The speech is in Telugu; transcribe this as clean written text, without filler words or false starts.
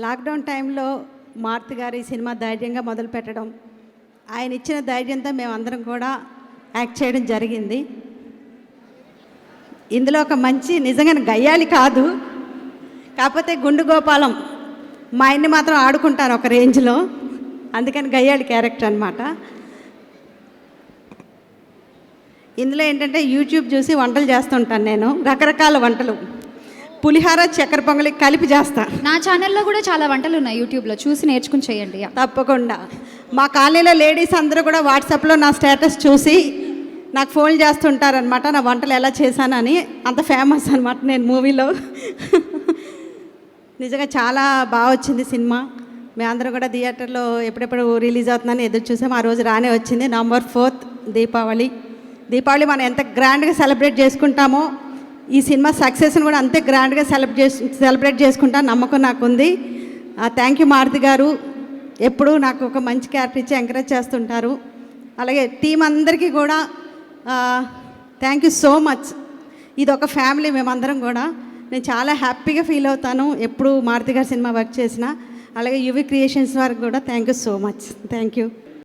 లాక్డౌన్ టైంలో మారుతి గారి సినిమా ధైర్యంగా మొదలుపెట్టడం, ఆయన ఇచ్చిన ధైర్యంతో మేమందరం కూడా యాక్ట్ చేయడం జరిగింది. ఇందులో ఒక మంచి నిజంగా గయ్యాలి కాదు, కాకపోతే గుండు గోపాలం మా ఆయన్ని మాత్రం ఆడుకుంటాను ఒక రేంజ్లో, అందుకని గయ్యాలి క్యారెక్టర్ అనమాట. ఇందులో ఏంటంటే యూట్యూబ్ చూసి వంటలు చేస్తుంటాను నేను, రకరకాల వంటలు, పులిహార చక్కెర పొంగలి కలిపి చేస్తా. నా ఛానల్లో కూడా చాలా వంటలు ఉన్నాయి, యూట్యూబ్లో చూసి నేర్చుకుని చేయండి. తప్పకుండా. మా కాలనీలో లేడీస్ అందరూ కూడా వాట్సాప్లో నా స్టేటస్ చూసి నాకు ఫోన్ చేస్తుంటారనమాట, నా వంటలు ఎలా చేశానని. అంత ఫేమస్ అనమాట నేను మూవీలో. నిజంగా చాలా బాగా వచ్చింది సినిమా. మేమందరం కూడా థియేటర్లో ఎప్పుడెప్పుడు రిలీజ్ అవుతుందని ఎదురు చూసాం. ఆ రోజు రానే వచ్చింది. November 4th దీపావళి మనం ఎంత గ్రాండ్గా సెలబ్రేట్ చేసుకుంటామో ఈ సినిమా సక్సెస్ని కూడా అంతే గ్రాండ్గా సెలబ్రేట్ చేసుకుంటా నమ్మకం నాకుంది. థ్యాంక్ యూ మారుతి గారు, ఎప్పుడూ నాకు ఒక మంచి క్యారెక్టర్ ఇచ్చి ఎంకరేజ్ చేస్తుంటారు. అలాగే టీం అందరికీ కూడా థ్యాంక్ యూ సో మచ్. ఇది ఒక ఫ్యామిలీ మేమందరం కూడా. నేను చాలా హ్యాపీగా ఫీల్ అవుతాను ఎప్పుడు మారుతి గారి సినిమా వర్క్ చేసిన. అలాగే యువి క్రియేషన్స్ వారికి కూడా thank you so much. Thank you.